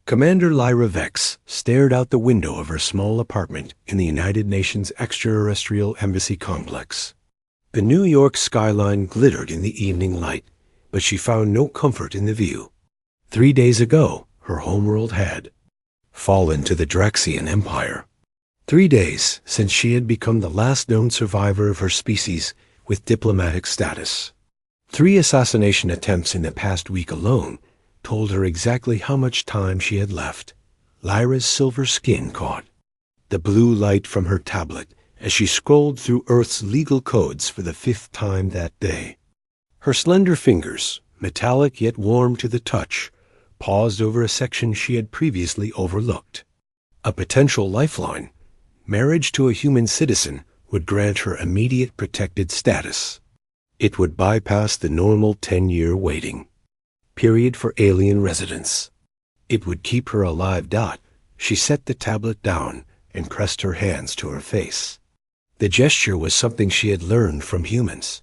Commander Lyra Vex stared out the window of her small apartment in the United Nations Extraterrestrial Embassy complex. The New York skyline glittered in the evening light, but she found no comfort in the view. 3 days ago, her homeworld had fallen to the Draxian Empire. 3 days since she had become the last known survivor of her species with diplomatic status. 3 assassination attempts in the past week alone told her exactly how much time she had left. Lyra's silver skin caught the blue light from her tablet as she scrolled through Earth's legal codes for the 5th time that day. Her slender fingers, metallic yet warm to the touch, paused over a section she had previously overlooked. A potential lifeline. Marriage to a human citizen would grant her immediate protected status. It would bypass the normal 10-year waiting period for alien residence. It would keep her alive. She set the tablet down and pressed her hands to her face. The gesture was something she had learned from humans.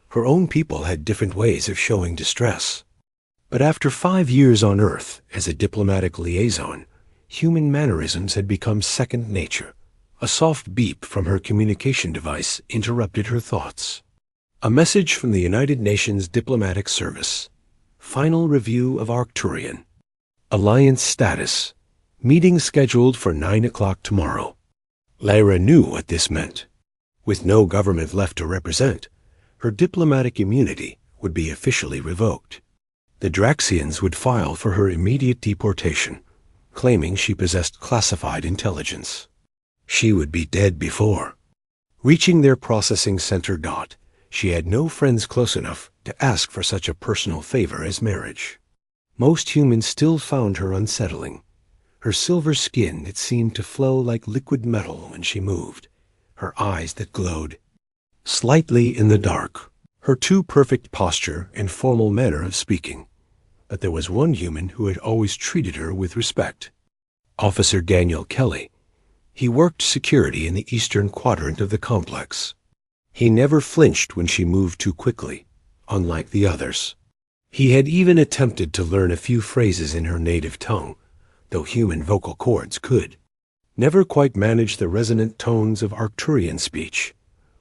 Her own people had different ways of showing distress. But after 5 years on Earth as a diplomatic liaison, human mannerisms had become second nature. A soft beep from her communication device interrupted her thoughts. A message from the United Nations Diplomatic Service. Final review of Arcturian. Alliance status. Meeting scheduled for 9 o'clock tomorrow. Lyra knew what this meant. With no government left to represent, her diplomatic immunity would be officially revoked. The Draxians would file for her immediate deportation, claiming she possessed classified intelligence. She would be dead before reaching their processing center. She had no friends close enough to ask for such a personal favor as marriage. Most humans still found her unsettling. Her silver skin that seemed to flow like liquid metal when she moved, her eyes that glowed slightly in the dark, her too perfect posture and formal manner of speaking. But there was one human who had always treated her with respect. Officer Daniel Kelly. He worked security in the eastern quadrant of the complex. He never flinched when she moved too quickly, unlike the others. He had even attempted to learn a few phrases in her native tongue, though human vocal cords could never quite manage the resonant tones of Arcturian speech.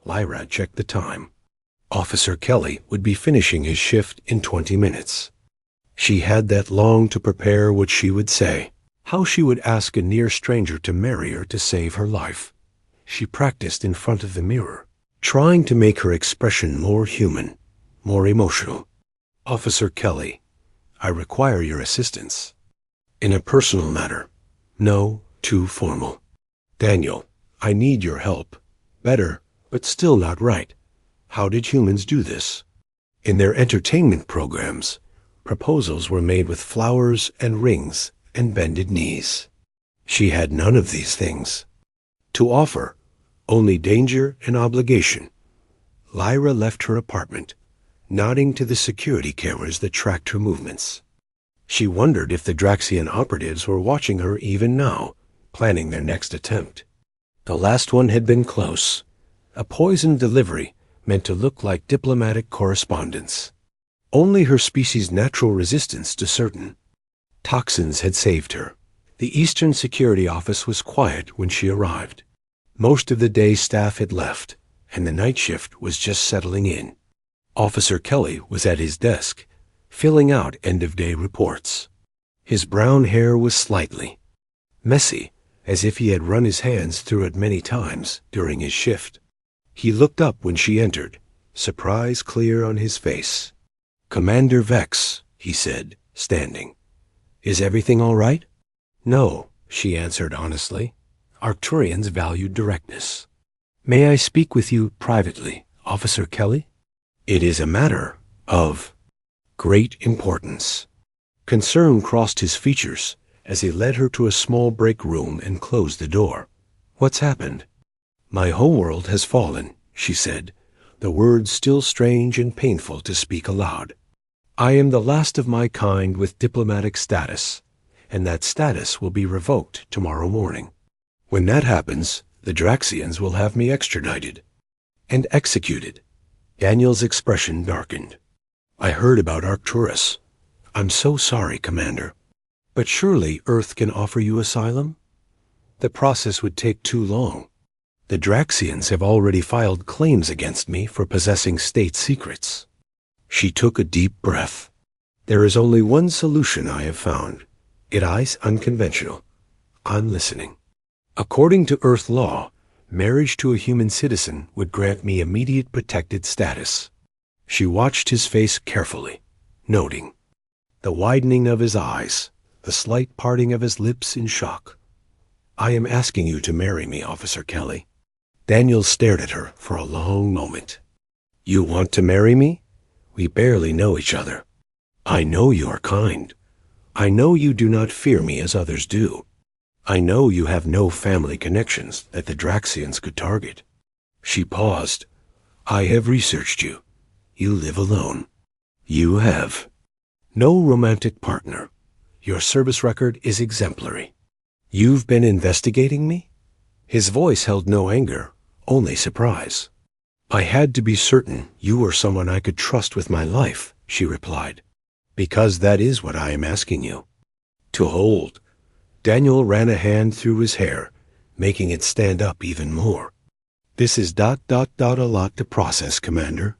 Lyra checked the time. Officer Kelly would be finishing his shift in 20 minutes. She had that long to prepare what she would say, how she would ask a near stranger to marry her to save her life. She practiced in front of the mirror, trying to make her expression more human, more emotional. Officer Kelly, I require your assistance. In a personal matter. No, too formal. Daniel, I need your help. Better, but still not right. How did humans do this? In their entertainment programs, proposals were made with flowers and rings and bended knees. She had none of these things to offer, only danger and obligation. Lyra left her apartment, nodding to the security cameras that tracked her movements. She wondered if the Draxian operatives were watching her even now, planning their next attempt. The last one had been close. A poison delivery meant to look like diplomatic correspondence. Only her species' natural resistance to certain toxins had saved her. The Eastern Security Office was quiet when she arrived. Most of the day's staff had left, and the night shift was just settling in. Officer Kelly was at his desk, filling out end-of-day reports. His brown hair was slightly messy, as if he had run his hands through it many times during his shift. He looked up when she entered, surprise clear on his face. Commander Vex, he said, standing. Is everything all right? No, she answered honestly. Arcturians valued directness. May I speak with you privately, Officer Kelly? It is a matter of great importance. Concern crossed his features as he led her to a small break room and closed the door. What's happened? My homeworld has fallen, she said, the words still strange and painful to speak aloud. I am the last of my kind with diplomatic status, and that status will be revoked tomorrow morning. When that happens, the Draxians will have me extradited and executed. Daniel's expression darkened. I heard about Arcturus. I'm so sorry, Commander. But surely Earth can offer you asylum? The process would take too long. The Draxians have already filed claims against me for possessing state secrets. She took a deep breath. There is only one solution I have found. It is unconventional. I'm listening. According to Earth law, marriage to a human citizen would grant me immediate protected status. She watched his face carefully, noting the widening of his eyes, the slight parting of his lips in shock. I am asking you to marry me, Officer Kelly. Daniel stared at her for a long moment. You want to marry me? We barely know each other. I know you are kind. I know you do not fear me as others do. I know you have no family connections that the Draxians could target. She paused. I have researched you. You live alone. You have no romantic partner. Your service record is exemplary. You've been investigating me? His voice held no anger, only surprise. I had to be certain you were someone I could trust with my life, she replied. Because that is what I am asking you. To hold. Daniel ran a hand through his hair, making it stand up even more. This is a lot to process, Commander.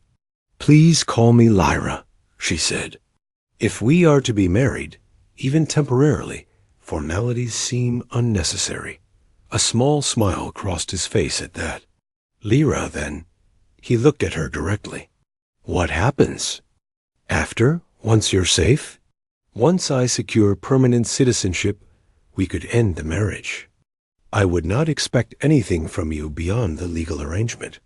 Please call me Lyra, she said. If we are to be married, even temporarily, formalities seem unnecessary. A small smile crossed his face at that. Lyra, then. He looked at her directly. What happens? After? Once you're safe? Once I secure permanent citizenship, we could end the marriage. I would not expect anything from you beyond the legal arrangement.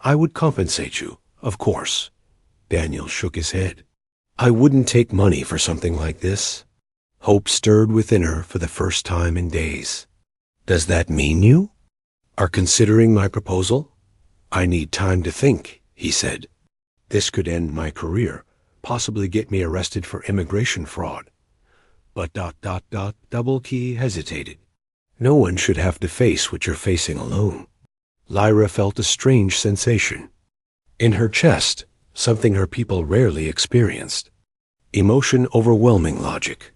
I would compensate you, of course. Daniel shook his head. I wouldn't take money for something like this. Hope stirred within her for the first time in days. Does that mean you are considering my proposal? I need time to think, he said. This could end my career, possibly get me arrested for immigration fraud. But Double Key hesitated. No one should have to face what you're facing alone. Lyra felt a strange sensation. In her chest, something her people rarely experienced. Emotion overwhelming logic.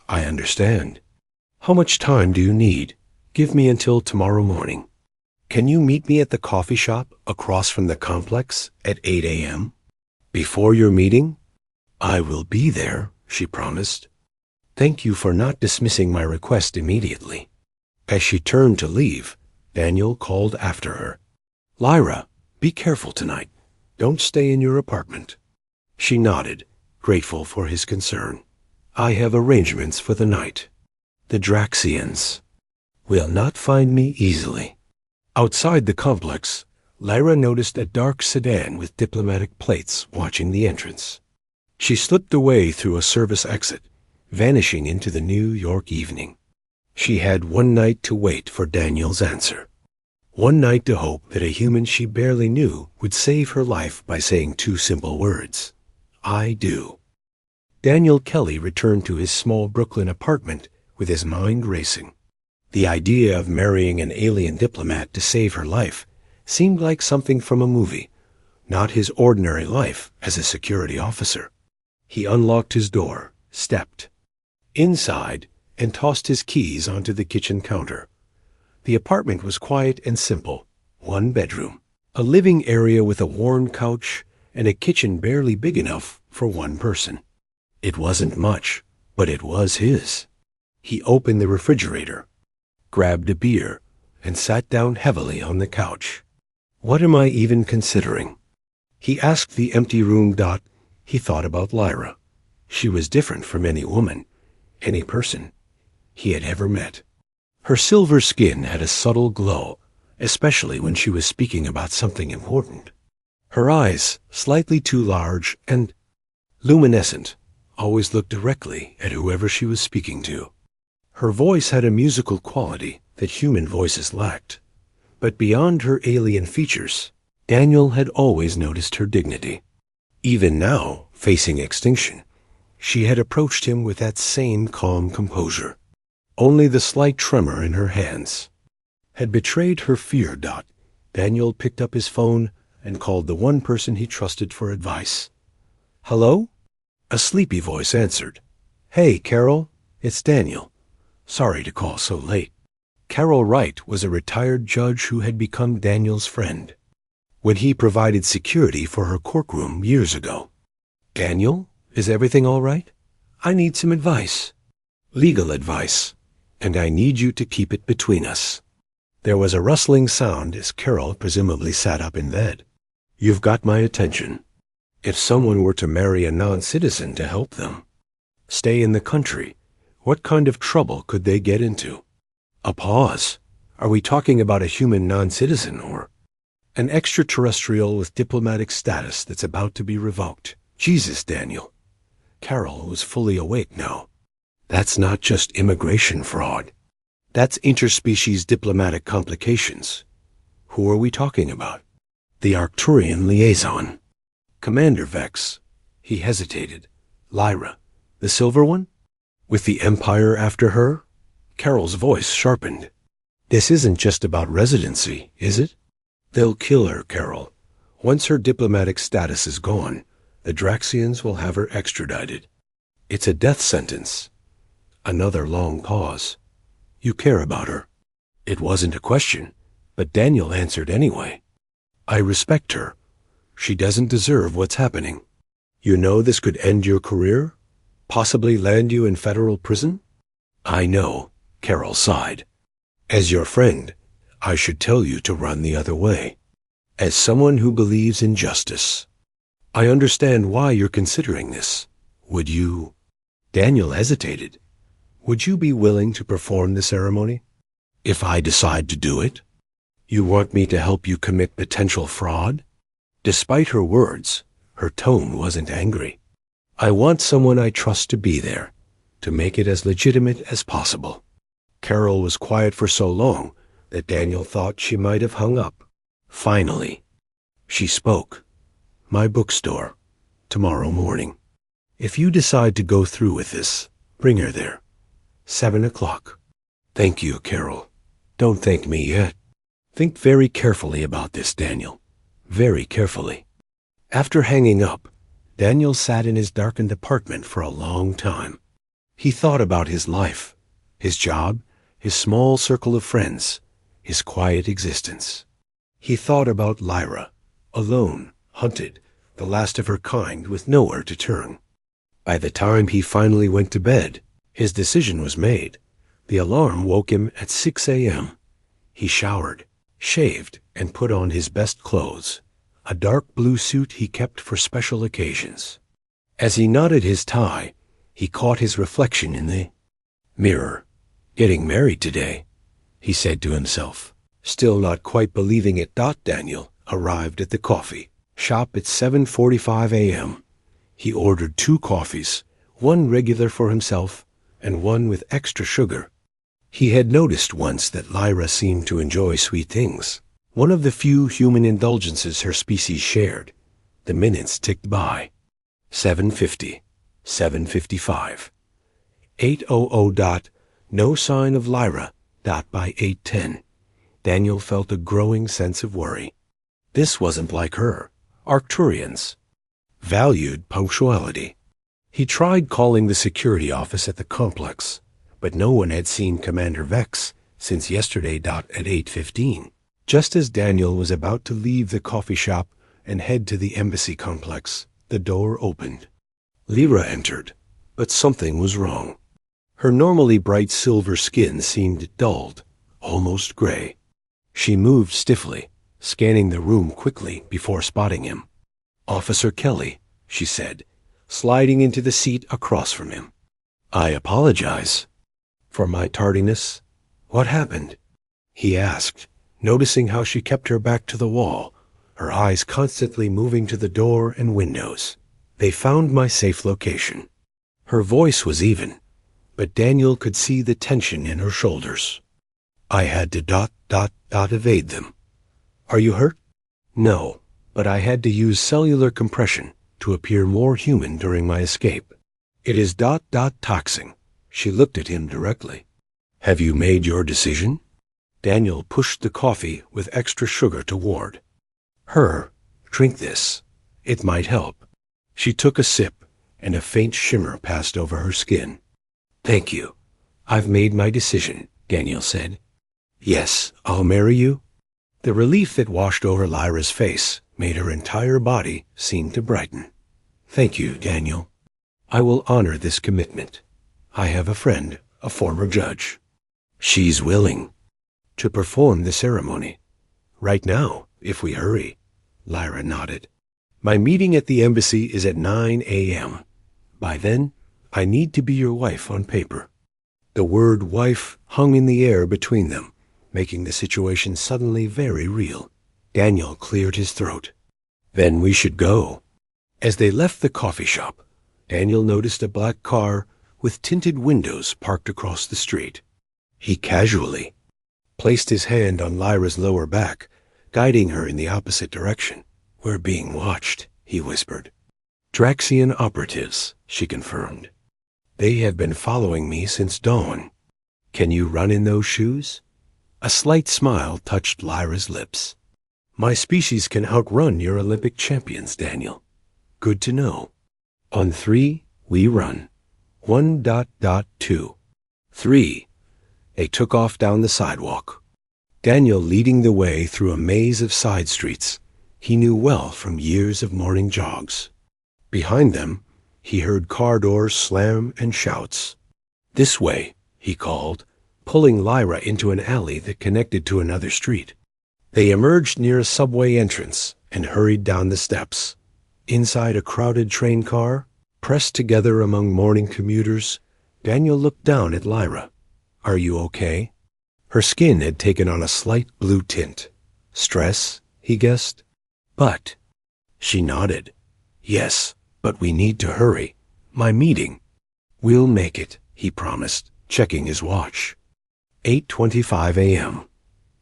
I understand. How much time do you need? Give me until tomorrow morning. Can you meet me at the coffee shop across from the complex at 8 a.m.? Before your meeting? I will be there, she promised. Thank you for not dismissing my request immediately. As she turned to leave, Daniel called after her. Lyra, be careful tonight. Don't stay in your apartment. She nodded, grateful for his concern. I have arrangements for the night. The Draxians will not find me easily. Outside the complex, Lyra noticed a dark sedan with diplomatic plates watching the entrance. She slipped away through a service exit, vanishing into the New York evening. She had one night to wait for Daniel's answer. One night to hope that a human she barely knew would save her life by saying two simple words. I do. Daniel Kelly returned to his small Brooklyn apartment with his mind racing. The idea of marrying an alien diplomat to save her life seemed like something from a movie, not his ordinary life as a security officer. He unlocked his door, stepped inside, and tossed his keys onto the kitchen counter. The apartment was quiet and simple. One bedroom, a living area with a worn couch, and a kitchen barely big enough for one person. It wasn't much, but it was his. He opened the refrigerator, grabbed a beer, and sat down heavily on the couch. What am I even considering? He asked the empty room. He thought about Lyra. She was different from any woman, any person he had ever met. Her silver skin had a subtle glow, especially when she was speaking about something important. Her eyes, slightly too large and luminescent, always looked directly at whoever she was speaking to. Her voice had a musical quality that human voices lacked. But beyond her alien features, Daniel had always noticed her dignity. Even now, facing extinction, she had approached him with that same calm composure. Only the slight tremor in her hands had betrayed her fear. Daniel picked up his phone and called the one person he trusted for advice. Hello? A sleepy voice answered. Hey, Carol, It's Daniel. Sorry to call so late. Carol Wright was a retired judge who had become Daniel's friend when he provided security for her courtroom years ago. Daniel, is everything all right? I need some advice. Legal advice, and I need you to keep it between us. There was a rustling sound as Carol presumably sat up in bed. You've got my attention. If someone were to marry a non-citizen to help them stay in the country, what kind of trouble could they get into? A pause. Are we talking about a human non-citizen or an extraterrestrial with diplomatic status that's about to be revoked? Jesus, Daniel. Carol was fully awake now. That's not just immigration fraud. That's interspecies diplomatic complications. Who are we talking about? The Arcturian liaison. Commander Vex. He hesitated. Lyra. The silver one? With the Empire after her? Carol's voice sharpened. This isn't just about residency, is it? They'll kill her, Carol. Once her diplomatic status is gone, the Draxians will have her extradited. It's a death sentence. Another long pause. You care about her. It wasn't a question, but Daniel answered anyway. I respect her. She doesn't deserve what's happening. You know this could end your career? Possibly land you in federal prison? I know, Carol sighed. As your friend, I should tell you to run the other way. As someone who believes in justice, I understand why you're considering this. Would you? Daniel hesitated. Would you be willing to perform the ceremony? If I decide to do it? You want me to help you commit potential fraud? Despite her words, her tone wasn't angry. I want someone I trust to be there, to make it as legitimate as possible. Carol was quiet for so long that Daniel thought she might have hung up. Finally, she spoke. My bookstore, tomorrow morning. If you decide to go through with this, bring her there. 7 o'clock. Thank you, Carol. Don't thank me yet. Think very carefully about this, Daniel. Very carefully. After hanging up, Daniel sat in his darkened apartment for a long time. He thought about his life, his job, his small circle of friends, his quiet existence. He thought about Lyra, alone, hunted, the last of her kind with nowhere to turn. By the time he finally went to bed, his decision was made. The alarm woke him at 6 a.m. He showered, shaved, and put on his best clothes, a dark blue suit he kept for special occasions. As he knotted his tie, he caught his reflection in the mirror. Getting married today, he said to himself. Still not quite believing it. Daniel arrived at the coffee shop at 7:45 a.m. He ordered 2 coffees, one regular for himself and one with extra sugar. He had noticed once that Lyra seemed to enjoy sweet things, one of the few human indulgences her species shared. The minutes ticked by. 7:50, 7:55, 8:00. No sign of Lyra. By 8:10. Daniel felt a growing sense of worry. This wasn't like her. Arcturians valued punctuality. He tried calling the security office at the complex, but no one had seen Commander Vex since yesterday. At 8:15. Just as Daniel was about to leave the coffee shop and head to the embassy complex, the door opened. Lyra entered, but something was wrong. Her normally bright silver skin seemed dulled, almost gray. She moved stiffly, scanning the room quickly before spotting him. Officer Kelly, she said, sliding into the seat across from him. I apologize for my tardiness. What happened? He asked, noticing how she kept her back to the wall, her eyes constantly moving to the door and windows. They found my safe location. Her voice was even, but Daniel could see the tension in her shoulders. I had to evade them. Are you hurt? No, but I had to use cellular compression to appear more human during my escape. It is taxing. She looked at him directly. Have you made your decision? Daniel pushed the coffee with extra sugar toward her. Drink this. It might help. She took a sip, and a faint shimmer passed over her skin. Thank you. I've made my decision, Daniel said. Yes, I'll marry you. The relief that washed over Lyra's face made her entire body seem to brighten. Thank you, Daniel. I will honor this commitment. I have a friend, a former judge. She's willing to perform the ceremony. Right now, if we hurry. Lyra nodded. My meeting at the embassy is at 9 a.m. By then, I need to be your wife on paper. The word wife hung in the air between them, making the situation suddenly very real. Daniel cleared his throat. Then we should go. As they left the coffee shop, Daniel noticed a black car with tinted windows parked across the street. He casually placed his hand on Lyra's lower back, guiding her in the opposite direction. We're being watched, he whispered. Draxian operatives, she confirmed. They have been following me since dawn. Can you run in those shoes? A slight smile touched Lyra's lips. My species can outrun your Olympic champions, Daniel. Good to know. On 3, we run. 1.2. 3. They took off down the sidewalk. Daniel leading the way through a maze of side streets he knew well from years of morning jogs. Behind them, he heard car doors slam and shouts. This way, he called, pulling Lyra into an alley that connected to another street. They emerged near a subway entrance and hurried down the steps. Inside a crowded train car, pressed together among morning commuters, Daniel looked down at Lyra. Are you okay? Her skin had taken on a slight blue tint. Stress, he guessed. But, she nodded. Yes, but we need to hurry. My meeting. We'll make it, he promised, checking his watch. 8:25 a.m.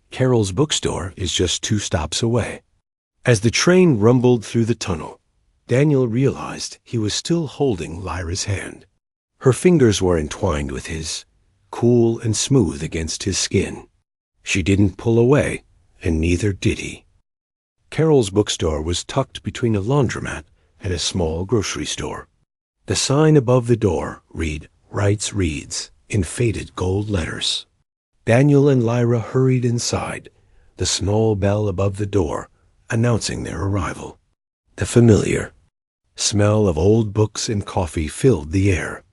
Carol's bookstore is just 2 stops away. As the train rumbled through the tunnel, Daniel realized he was still holding Lyra's hand. Her fingers were entwined with his, cool and smooth against his skin. She didn't pull away, and neither did he. Carol's bookstore was tucked between a laundromat and a small grocery store. The sign above the door read, Writes Reads, in faded gold letters. Daniel and Lyra hurried inside, the small bell above the door announcing their arrival. The familiar smell of old books and coffee filled the air.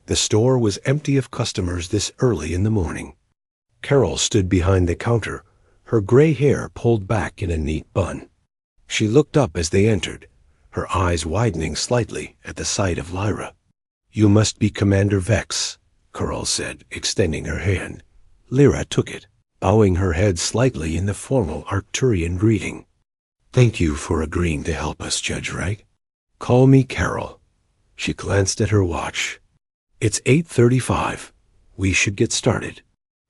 The store was empty of customers this early in the morning. Carol stood behind the counter, her gray hair pulled back in a neat bun. She looked up as they entered, her eyes widening slightly at the sight of Lyra. You must be Commander Vex, Carol said, extending her hand. Lyra took it, bowing her head slightly in the formal Arcturian greeting. Thank you for agreeing to help us, Judge Wright. Call me Carol. She glanced at her watch. It's 8:35. We should get started.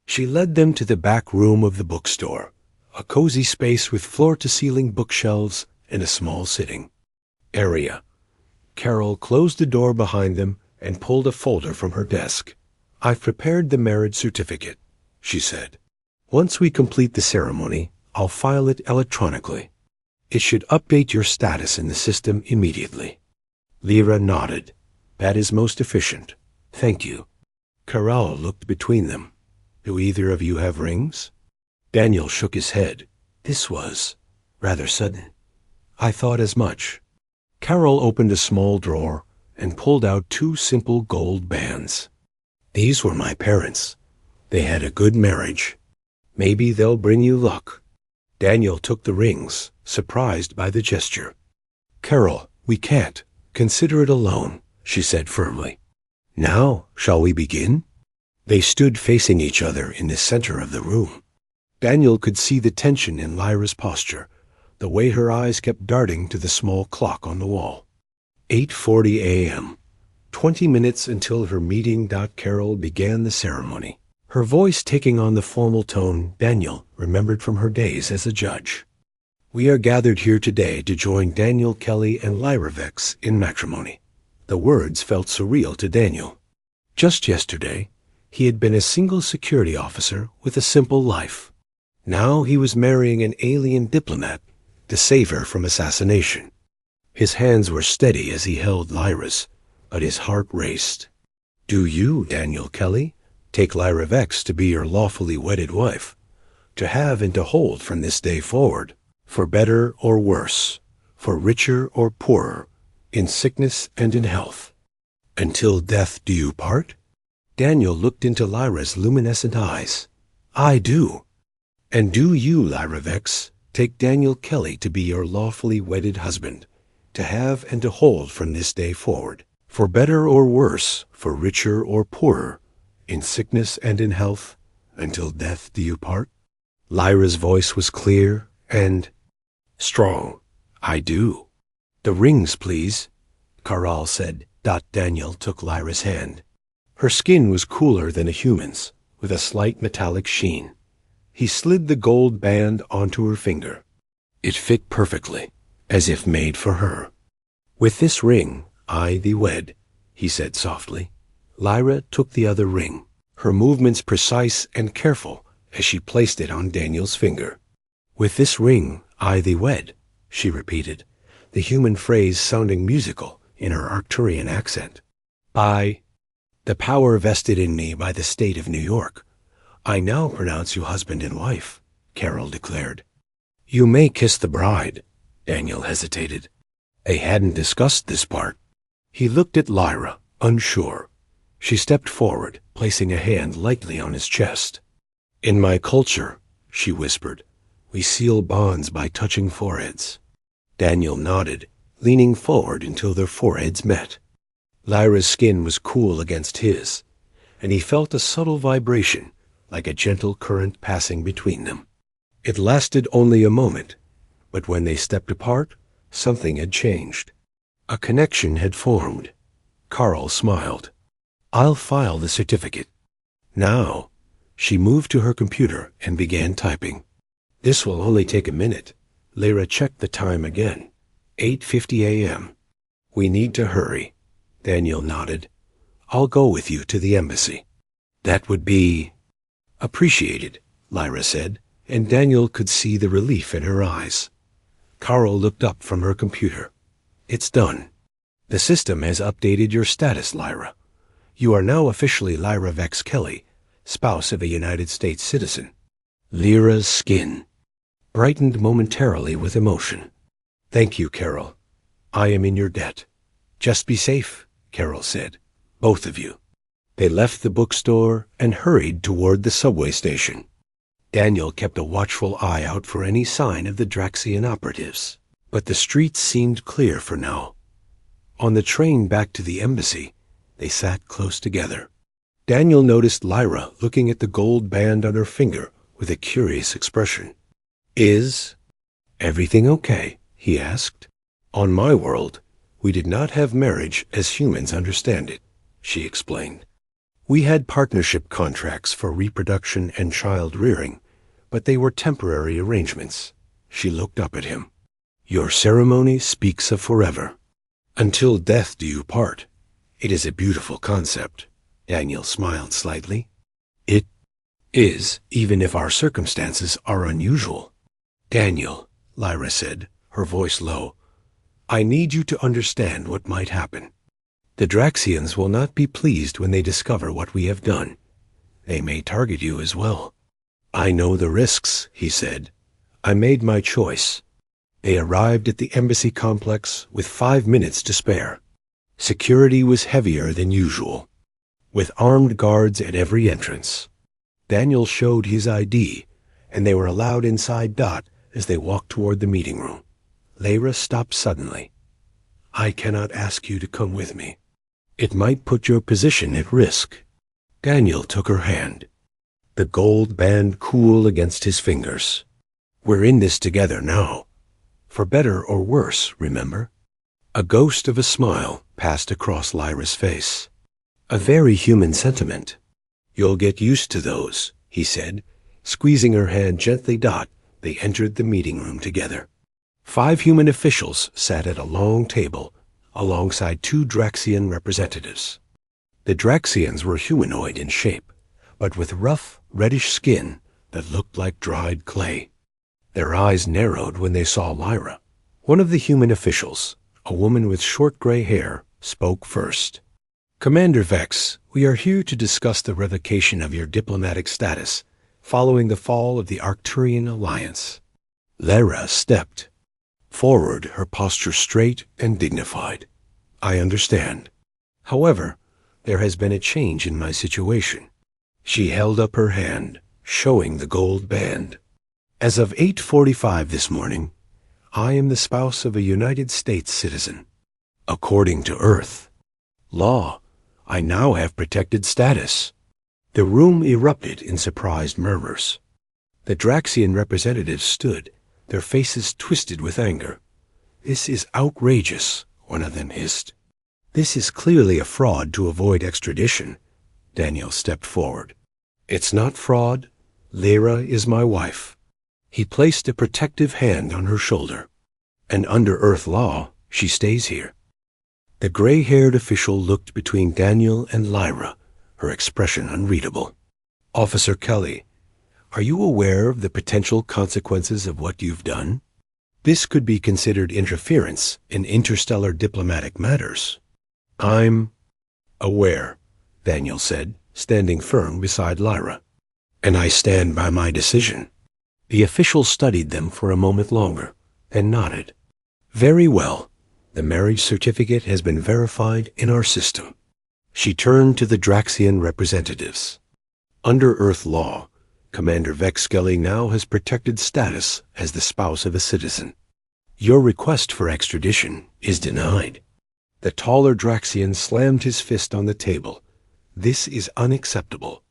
She led them to the back room of the bookstore, a cozy space with floor-to-ceiling bookshelves and a small sitting area. Carol closed the door behind them and pulled a folder from her desk. I've prepared the marriage certificate, she said. Once we complete the ceremony, I'll file it electronically. It should update your status in the system immediately. Lyra nodded. That is most efficient. Thank you. Carol looked between them. Do either of you have rings? Daniel shook his head. This was rather sudden. I thought as much. Carol opened a small drawer and pulled out 2 simple gold bands. These were my parents. They had a good marriage. Maybe they'll bring you luck. Daniel took the rings, surprised by the gesture. Carol, we can't. Consider it a loan, she said firmly. Now, shall we begin? They stood facing each other in the center of the room. Daniel could see the tension in Lyra's posture, the way her eyes kept darting to the small clock on the wall. 8:40 a.m. 20 minutes until her meeting. Carol began the ceremony, her voice taking on the formal tone Daniel remembered from her days as a judge. We are gathered here today to join Daniel Kelly and Lyra Vex in matrimony. The words felt surreal to Daniel. Just yesterday, he had been a single security officer with a simple life. Now he was marrying an alien diplomat to save her from assassination. His hands were steady as he held Lyra's, but his heart raced. Do you, Daniel Kelly, Take Lyra Vex to be your lawfully wedded wife, to have and to hold from this day forward, for better or worse, for richer or poorer, in sickness and in health. Until death do you part? Daniel looked into Lyra's luminescent eyes. I do. And do you, Lyra Vex, take Daniel Kelly to be your lawfully wedded husband, to have and to hold from this day forward, for better or worse, for richer or poorer, in sickness and in health, until death do you part? Lyra's voice was clear and strong. I do. The rings, please, Karal said. Daniel took Lyra's hand. Her skin was cooler than a human's, with a slight metallic sheen. He slid the gold band onto her finger. It fit perfectly, as if made for her. With this ring, I thee wed, he said softly. Lyra took the other ring, her movements precise and careful as she placed it on Daniel's finger. With this ring, I thee wed, she repeated, the human phrase sounding musical in her Arcturian accent. By the power vested in me by the state of New York, I now pronounce you husband and wife, Carol declared. You may kiss the bride, Daniel hesitated. They hadn't discussed this part. He looked at Lyra, unsure. She stepped forward, placing a hand lightly on his chest. In my culture, she whispered, we seal bonds by touching foreheads. Daniel nodded, leaning forward until their foreheads met. Lyra's skin was cool against his, and he felt a subtle vibration, like a gentle current passing between them. It lasted only a moment, but when they stepped apart, something had changed. A connection had formed. Carl smiled. I'll file the certificate. Now, she moved to her computer and began typing. This will only take a minute. Lyra checked the time again. 8:50 a.m. We need to hurry. Daniel nodded. I'll go with you to the embassy. That would be appreciated, Lyra said, and Daniel could see the relief in her eyes. Carl looked up from her computer. It's done. The system has updated your status, Lyra. You are now officially Lyra Vex Kelly, spouse of a United States citizen. Lyra's skin brightened momentarily with emotion. Thank you, Carol. I am in your debt. Just be safe, Carol said. Both of you. They left the bookstore and hurried toward the subway station. Daniel kept a watchful eye out for any sign of the Draxian operatives, but the streets seemed clear for now. On the train back to the embassy, they sat close together. Daniel noticed Lyra looking at the gold band on her finger with a curious expression. Is everything okay? He asked. On my world, we did not have marriage as humans understand it, she explained. We had partnership contracts for reproduction and child rearing, but they were temporary arrangements. She looked up at him. Your ceremony speaks of forever. Until death do you part. It is a beautiful concept. Daniel smiled slightly. It is, even if our circumstances are unusual. Daniel, Lyra said, her voice low, I need you to understand what might happen. The Draxians will not be pleased when they discover what we have done. They may target you as well. I know the risks, he said. I made my choice. They arrived at the embassy complex with 5 minutes to spare. Security was heavier than usual, with armed guards at every entrance. Daniel showed his ID, and they were allowed inside Dot as they walked toward the meeting room. Lyra stopped suddenly. I cannot ask you to come with me. It might put your position at risk. Daniel took her hand, the gold band cool against his fingers. We're in this together now. For better or worse, remember? A ghost of a smile passed across Lyra's face. A very human sentiment. You'll get used to those, he said, squeezing her hand gently. Dot, they entered the meeting room together. 5 human officials sat at a long table alongside 2 Draxian representatives. The Draxians were humanoid in shape, but with rough, reddish skin that looked like dried clay. Their eyes narrowed when they saw Lyra. One of the human officials, a woman with short gray hair, spoke first. Commander Vex, we are here to discuss the revocation of your diplomatic status following the fall of the Arcturian alliance. Lyra stepped forward, her posture straight and dignified. I understand. However, there has been a change in my situation. She held up her hand, showing the gold band. As of 8:45 this morning, I am the spouse of a United States citizen. According to Earth law, I now have protected status. The room erupted in surprised murmurs. The Draxian representatives stood, their faces twisted with anger. This is outrageous, one of them hissed. This is clearly a fraud to avoid extradition. Daniel stepped forward. It's not fraud. Lyra is my wife. He placed a protective hand on her shoulder. And under Earth law, she stays here. The gray-haired official looked between Daniel and Lyra, her expression unreadable. Officer Kelly, are you aware of the potential consequences of what you've done? This could be considered interference in interstellar diplomatic matters. I'm aware, Daniel said, standing firm beside Lyra. And I stand by my decision. The official studied them for a moment longer, then nodded. Very well. The marriage certificate has been verified in our system. She turned to the Draxian representatives. Under Earth law, Commander Vex Skelly now has protected status as the spouse of a citizen. Your request for extradition is denied. The taller Draxian slammed his fist on the table. This is unacceptable.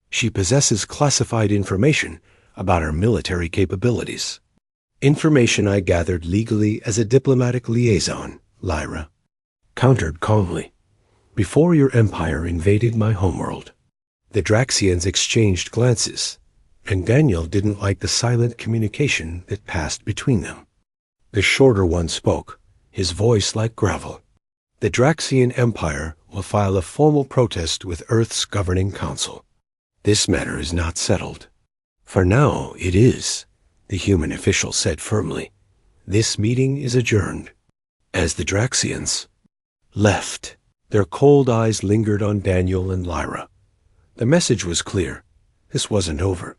She possesses classified information about her military capabilities. Information I gathered legally as a diplomatic liaison, Lyra countered calmly. Before your empire invaded my homeworld. The Draxians exchanged glances, and Daniel didn't like the silent communication that passed between them. The shorter one spoke, his voice like gravel. The Draxian Empire will file a formal protest with Earth's governing council. This matter is not settled. For now, it is, the human official said firmly. This meeting is adjourned. As the Draxians left, their cold eyes lingered on Daniel and Lyra. The message was clear. This wasn't over.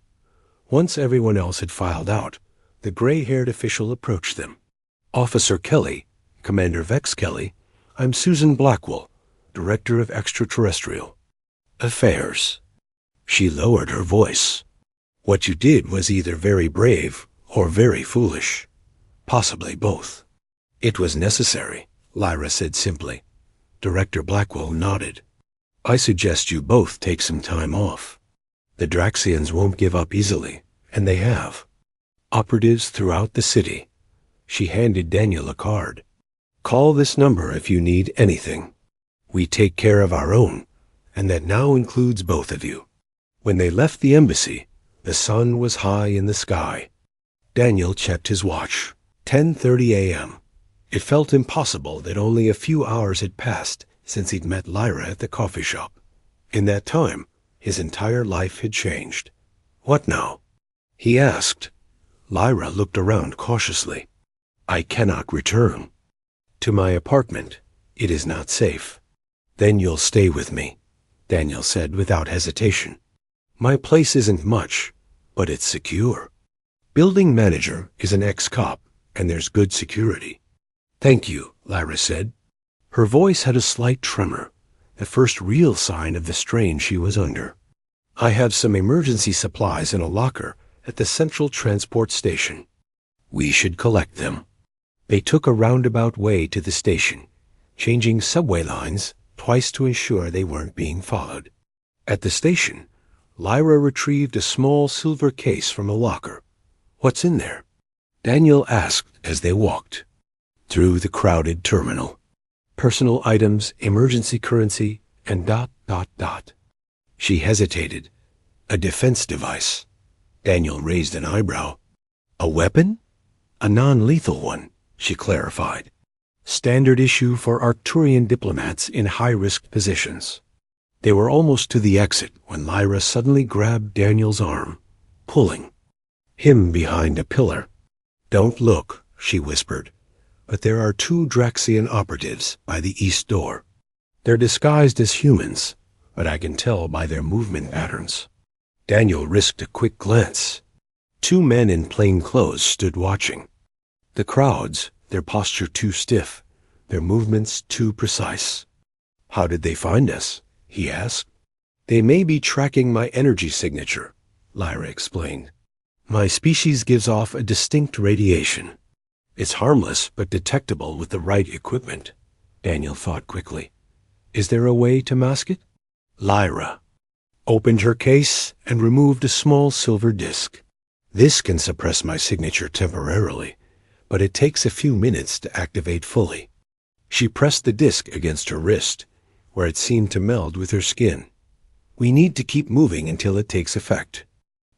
Once everyone else had filed out, the gray-haired official approached them. Officer Kelly, Commander Vex Kelly, I'm Susan Blackwell, Director of Extraterrestrial Affairs. She lowered her voice. What you did was either very brave or very foolish. Possibly both. It was necessary, Lyra said simply. Director Blackwell nodded. I suggest you both take some time off. The Draxians won't give up easily, and they have. Operatives throughout the city. She handed Daniel a card. Call this number if you need anything. We take care of our own, and that now includes both of you. When they left the embassy, the sun was high in the sky. Daniel checked his watch. 10:30 a.m. It felt impossible that only a few hours had passed since he'd met Lyra at the coffee shop. In that time, his entire life had changed. What now? He asked. Lyra looked around cautiously. I cannot return. To my apartment. It is not safe. Then you'll stay with me, Daniel said without hesitation. My place isn't much, but it's secure. Building manager is an ex-cop, and there's good security. Thank you, Lyra said. Her voice had a slight tremor, the first real sign of the strain she was under. I have some emergency supplies in a locker at the Central Transport Station. We should collect them. They took a roundabout way to the station, changing subway lines twice to ensure they weren't being followed. At the station, Lyra retrieved a small silver case from a locker. What's in there? Daniel asked as they walked through the crowded terminal. Personal items, emergency currency, and ... She hesitated. A defense device. Daniel raised an eyebrow. A weapon? A non-lethal one, she clarified. Standard issue for Arcturian diplomats in high-risk positions. They were almost to the exit when Lyra suddenly grabbed Daniel's arm, pulling him behind a pillar. Don't look, she whispered, but there are 2 Draxian operatives by the east door. They're disguised as humans, but I can tell by their movement patterns. Daniel risked a quick glance. 2 men in plain clothes stood watching. The crowds, their posture too stiff, their movements too precise. How did they find us? He asked. They may be tracking my energy signature, Lyra explained. My species gives off a distinct radiation. It's harmless but detectable with the right equipment. Daniel thought quickly. Is there a way to mask it? Lyra opened her case and removed a small silver disc. This can suppress my signature temporarily, but it takes a few minutes to activate fully. She pressed the disc against her wrist, where it seemed to meld with her skin. We need to keep moving until it takes effect.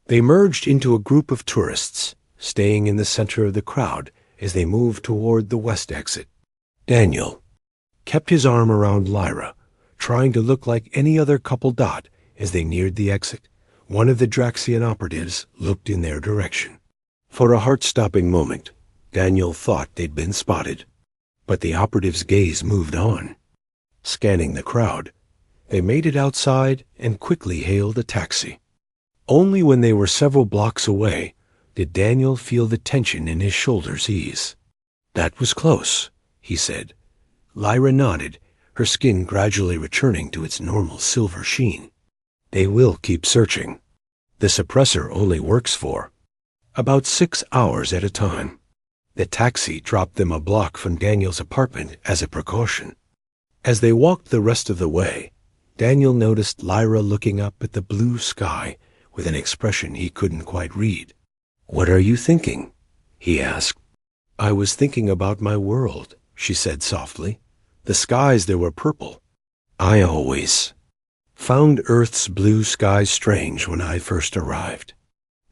They merged into a group of tourists, staying in the center of the crowd as they moved toward the west exit. Daniel kept his arm around Lyra, trying to look like any other couple dot as they neared the exit. One of the Draxian operatives looked in their direction. For a heart-stopping moment, Daniel thought they'd been spotted. But the operative's gaze moved on. Scanning the crowd, they made it outside and quickly hailed a taxi. Only when they were several blocks away did Daniel feel the tension in his shoulders ease. That was close, he said. Lyra nodded, her skin gradually returning to its normal silver sheen. They will keep searching. The suppressor only works for about 6 hours at a time. The taxi dropped them a block from Daniel's apartment as a precaution. As they walked the rest of the way, Daniel noticed Lyra looking up at the blue sky with an expression he couldn't quite read. What are you thinking? He asked. I was thinking about my world, she said softly. The skies there were purple. I always found Earth's blue skies strange when I first arrived.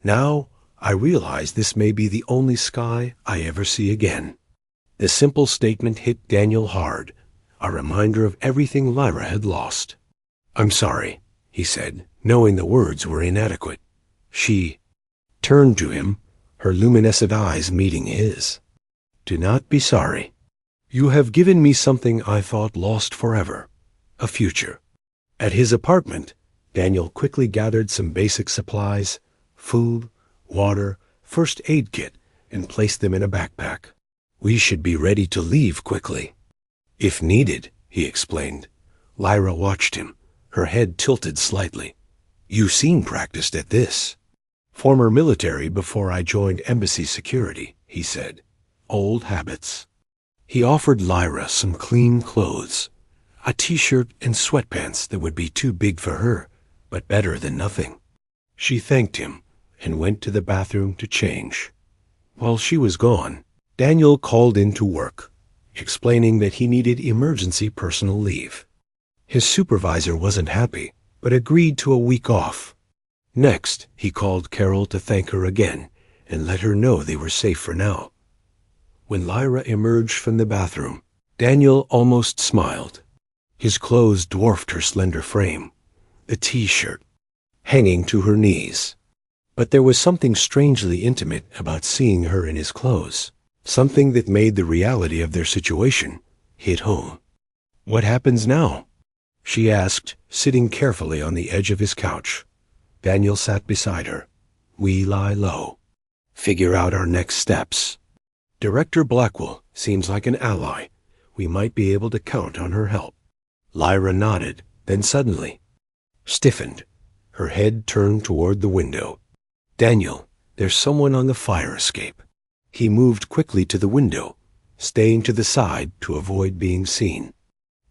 Now I realize this may be the only sky I ever see again. The simple statement hit Daniel hard, a reminder of everything Lyra had lost. I'm sorry, he said, knowing the words were inadequate. She turned to him, her luminescent eyes meeting his. Do not be sorry. You have given me something I thought lost forever, a future. At his apartment, Daniel quickly gathered some basic supplies, food, water, first aid kit, and placed them in a backpack. We should be ready to leave quickly. If needed, he explained. Lyra watched him, her head tilted slightly. You seem practiced at this. Former military before I joined embassy security, he said. Old habits. He offered Lyra some clean clothes, a t-shirt and sweatpants that would be too big for her, but better than nothing. She thanked him and went to the bathroom to change. While she was gone, Daniel called in to work, explaining that he needed emergency personal leave. His supervisor wasn't happy, but agreed to a week off. Next, he called Carol to thank her again and let her know they were safe for now. When Lyra emerged from the bathroom, Daniel almost smiled. His clothes dwarfed her slender frame, the t-shirt hanging to her knees. But there was something strangely intimate about seeing her in his clothes, something that made the reality of their situation hit home. What happens now? She asked, sitting carefully on the edge of his couch. Daniel sat beside her. We lie low. Figure out our next steps. Director Blackwell seems like an ally. We might be able to count on her help. Lyra nodded, then suddenly stiffened. Her head turned toward the window. Daniel, there's someone on the fire escape. He moved quickly to the window, staying to the side to avoid being seen.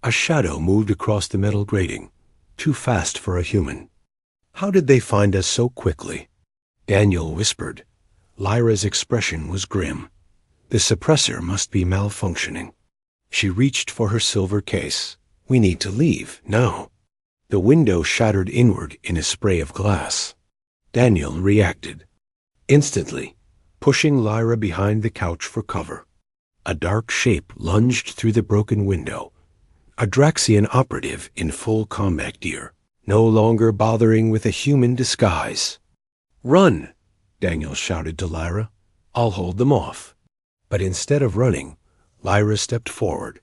A shadow moved across the metal grating, too fast for a human. How did they find us so quickly? Daniel whispered. Lyra's expression was grim. The suppressor must be malfunctioning. She reached for her silver case. We need to leave, now. The window shattered inward in a spray of glass. Daniel reacted. Instantly, pushing Lyra behind the couch for cover. A dark shape lunged through the broken window. A Draxian operative in full combat gear, no longer bothering with a human disguise. Run! Daniel shouted to Lyra. I'll hold them off. But instead of running, Lyra stepped forward,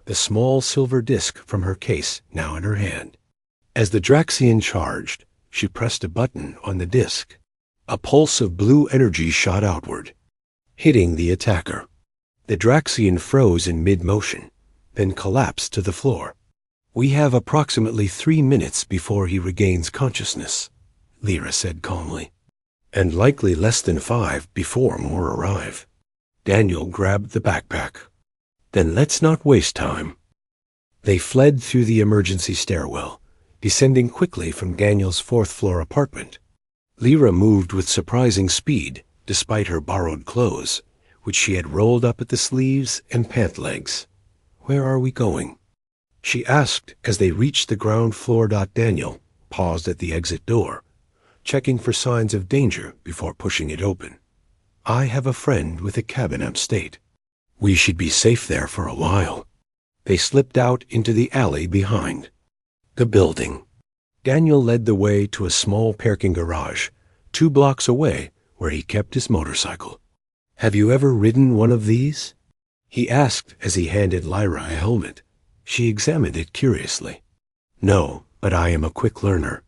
the small silver disc from her case now in her hand. As the Draxian charged, she pressed a button on the disc. A pulse of blue energy shot outward, hitting the attacker. The Draxian froze in mid-motion, then collapsed to the floor. "We have approximately 3 minutes before he regains consciousness," Lyra said calmly, "and likely less than 5 before more arrive." Daniel grabbed the backpack. "Then let's not waste time." They fled through the emergency stairwell, descending quickly from Daniel's 4th-floor apartment. Lyra moved with surprising speed, despite her borrowed clothes, which she had rolled up at the sleeves and pant legs. "Where are we going?" she asked as they reached the ground floor. Daniel paused at the exit door, checking for signs of danger before pushing it open. "I have a friend with a cabin upstate. We should be safe there for a while." They slipped out into the alley behind the building. Daniel led the way to a small parking garage, 2 blocks away, where he kept his motorcycle. "Have you ever ridden one of these?" he asked as he handed Lyra a helmet. She examined it curiously. "No, but I am a quick learner.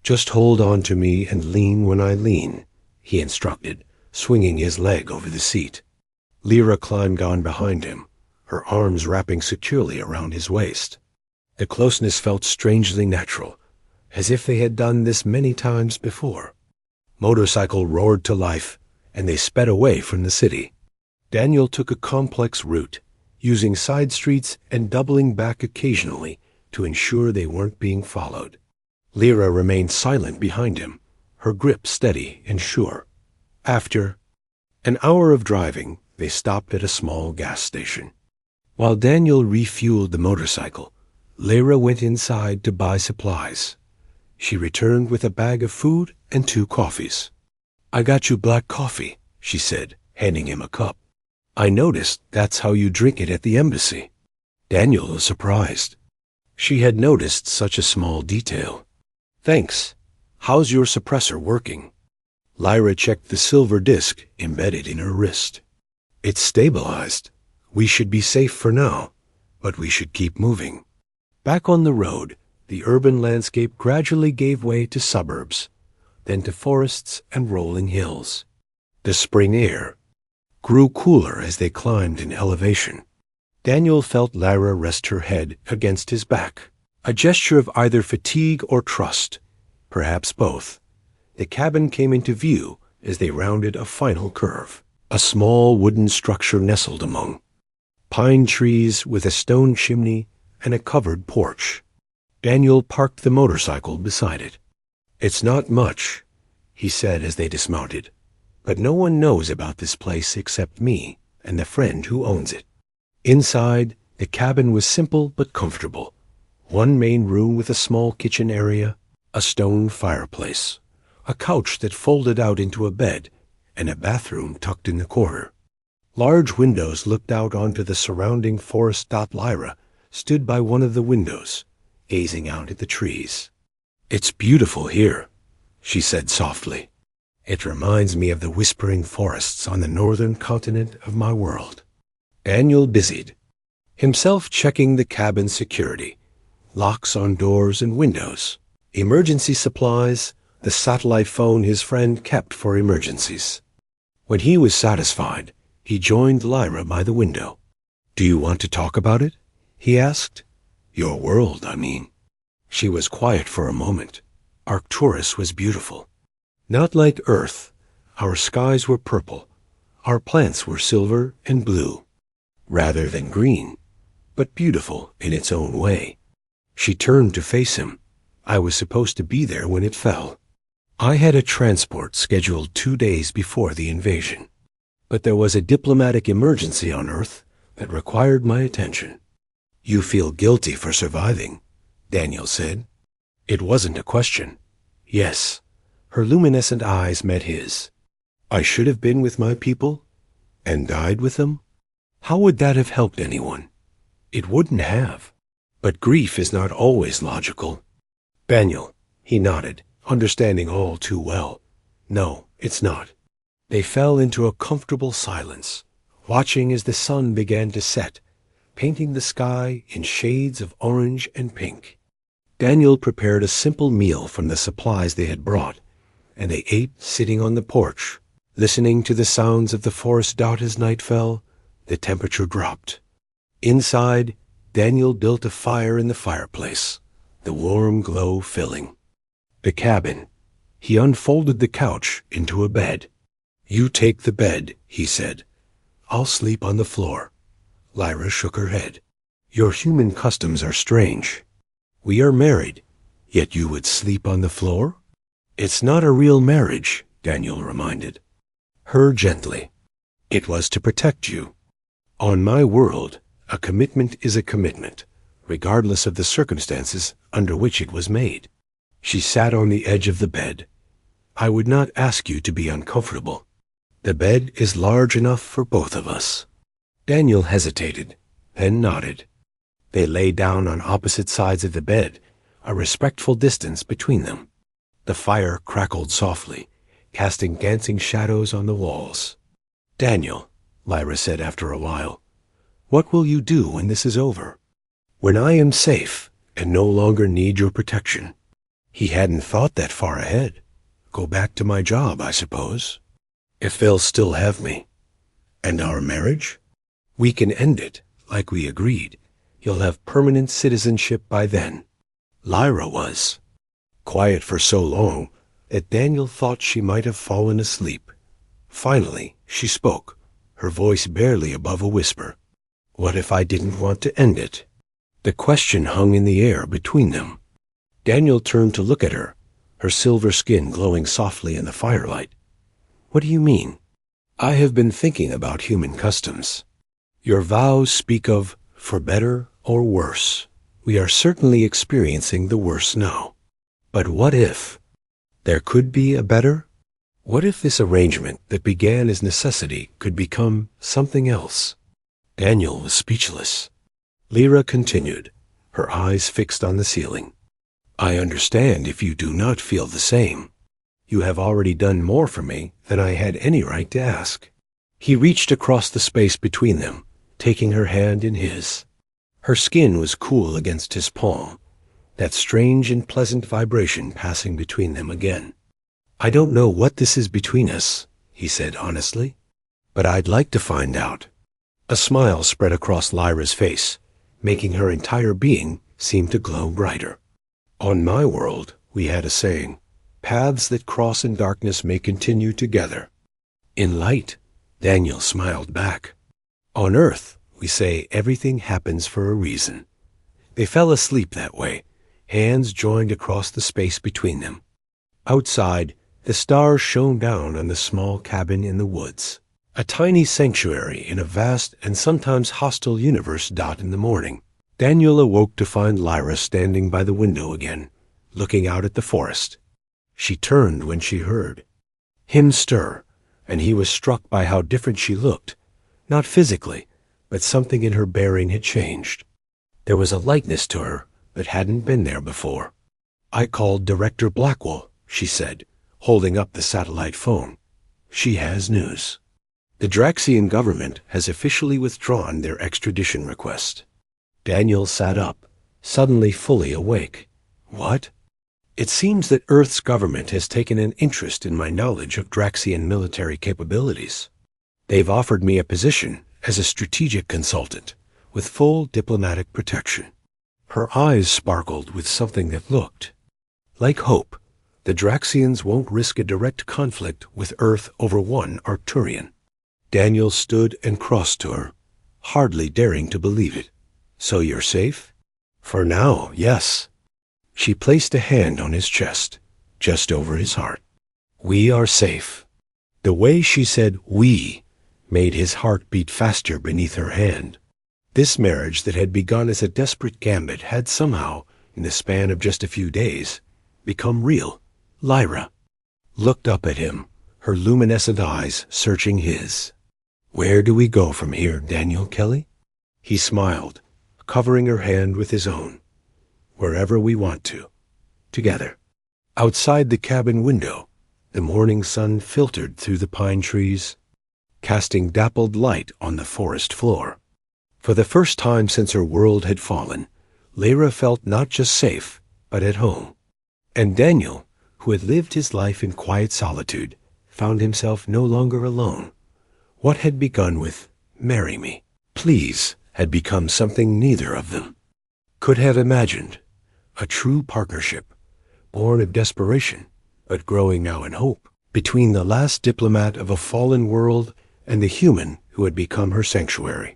Just hold on to me and lean when I lean," he instructed, swinging his leg over the seat. Lyra climbed on behind him, her arms wrapping securely around his waist. The closeness felt strangely natural, as if they had done this many times before. Motorcycle roared to life, and they sped away from the city. Daniel took a complex route, using side streets and doubling back occasionally to ensure they weren't being followed. Lyra remained silent behind him, her grip steady and sure. After an hour of driving, they stopped at a small gas station. While Daniel refueled the motorcycle, Lyra went inside to buy supplies. She returned with a bag of food and 2 coffees. "I got you black coffee," she said, handing him a cup. "I noticed that's how you drink it at the embassy." Daniel was surprised. She had noticed such a small detail. "Thanks. How's your suppressor working?" Lyra checked the silver disc embedded in her wrist. "It's stabilized. We should be safe for now, but we should keep moving." Back on the road, the urban landscape gradually gave way to suburbs, then to forests and rolling hills. The spring air grew cooler as they climbed in elevation. Daniel felt Lyra rest her head against his back, a gesture of either fatigue or trust, perhaps both. The cabin came into view as they rounded a final curve. A small wooden structure nestled among pine trees with a stone chimney and a covered porch. Daniel parked the motorcycle beside it. "It's not much," he said as they dismounted, "but no one knows about this place except me and the friend who owns it." Inside, the cabin was simple but comfortable. One main room with a small kitchen area, a stone fireplace, a couch that folded out into a bed, and a bathroom tucked in the corner. Large windows looked out onto the surrounding forest. Lyra stood by one of the windows, gazing out at the trees. "It's beautiful here," she said softly. "It reminds me of the whispering forests on the northern continent of my world." Daniel busied himself checking the cabin security, locks on doors and windows, emergency supplies, the satellite phone his friend kept for emergencies. When he was satisfied, he joined Lyra by the window. "Do you want to talk about it?" he asked. "Your world, I mean." She was quiet for a moment. Arcturus was beautiful. Not like Earth. Our skies were purple. Our plants were silver and blue, rather than green, but beautiful in its own way. She turned to face him. "I was supposed to be there when it fell. I had a transport scheduled 2 days before the invasion, but there was a diplomatic emergency on Earth that required my attention." "You feel guilty for surviving," Daniel said. It wasn't a question. Yes. Her luminescent eyes met his. "I should have been with my people and died with them? How would that have helped anyone?" "It wouldn't have. But grief is not always logical." "Daniel," he nodded, understanding all too well. "No, it's not." They fell into a comfortable silence, watching as the sun began to set, painting the sky in shades of orange and pink. Daniel prepared a simple meal from the supplies they had brought, and they ate sitting on the porch, listening to the sounds of the forest dot as night fell. The temperature dropped. Inside, Daniel built a fire in the fireplace, the warm glow filling the cabin. He unfolded the couch into a bed. "You take the bed," he said. "I'll sleep on the floor." Lyra shook her head. "Your human customs are strange. We are married, yet you would sleep on the floor?" "It's not a real marriage," Daniel reminded her gently. "It was to protect you. On my world, a commitment is a commitment, regardless of the circumstances under which it was made." She sat on the edge of the bed. "I would not ask you to be uncomfortable. The bed is large enough for both of us." Daniel hesitated, then nodded. They lay down on opposite sides of the bed, a respectful distance between them. The fire crackled softly, casting dancing shadows on the walls. "Daniel," Lyra said after a while, "what will you do when this is over? When I am safe and no longer need your protection?" He hadn't thought that far ahead. "Go back to my job, I suppose. If they'll still have me." "And our marriage?" "We can end it, like we agreed. You'll have permanent citizenship by then." Lyra was quiet for so long that Daniel thought she might have fallen asleep. Finally, she spoke, her voice barely above a whisper. "What if I didn't want to end it?" The question hung in the air between them. Daniel turned to look at her, her silver skin glowing softly in the firelight. "What do you mean?" "I have been thinking about human customs. Your vows speak of for better or worse. We are certainly experiencing the worse now. But what if there could be a better? What if this arrangement that began as necessity could become something else?" Daniel was speechless. Lyra continued, her eyes fixed on the ceiling. "I understand if you do not feel the same. You have already done more for me than I had any right to ask." He reached across the space between them, taking her hand in his. Her skin was cool against his palm, that strange and pleasant vibration passing between them again. "I don't know what this is between us," he said honestly, "but I'd like to find out." A smile spread across Lyra's face, making her entire being seem to glow brighter. "On my world, we had a saying, 'Paths that cross in darkness may continue together in light.'" Daniel smiled back. "On Earth, we say everything happens for a reason." They fell asleep that way, hands joined across the space between them. Outside, the stars shone down on the small cabin in the woods, a tiny sanctuary in a vast and sometimes hostile universe dot in the morning. Daniel awoke to find Lyra standing by the window again, looking out at the forest. She turned when she heard him stir, and he was struck by how different she looked, not physically, but something in her bearing had changed. There was a lightness to her that hadn't been there before. "I called Director Blackwell," she said, holding up the satellite phone. "She has news. The Draxian government has officially withdrawn their extradition request." Daniel sat up, suddenly fully awake. "What?" "It seems that Earth's government has taken an interest in my knowledge of Draxian military capabilities. They've offered me a position as a strategic consultant with full diplomatic protection." Her eyes sparkled with something that looked like hope. The Draxians won't risk a direct conflict with Earth over one Arcturian. Daniel stood and crossed to her, hardly daring to believe it. "So you're safe?" "For now, yes." She placed a hand on his chest, just over his heart. "We are safe." The way she said "we" made his heart beat faster beneath her hand. This marriage that had begun as a desperate gambit had somehow, in the span of just a few days, become real. Lyra looked up at him, her luminescent eyes searching his. "Where do we go from here, Daniel Kelly?" He smiled, covering her hand with his own. "Wherever we want to, together." Outside the cabin window, the morning sun filtered through the pine trees, casting dappled light on the forest floor. For the first time since her world had fallen, Lyra felt not just safe, but at home. And Daniel, who had lived his life in quiet solitude, found himself no longer alone. What had begun with, "Marry me, please," had become something neither of them could have imagined. A true partnership, born of desperation, but growing now in hope, between the last diplomat of a fallen world and the human who had become her sanctuary.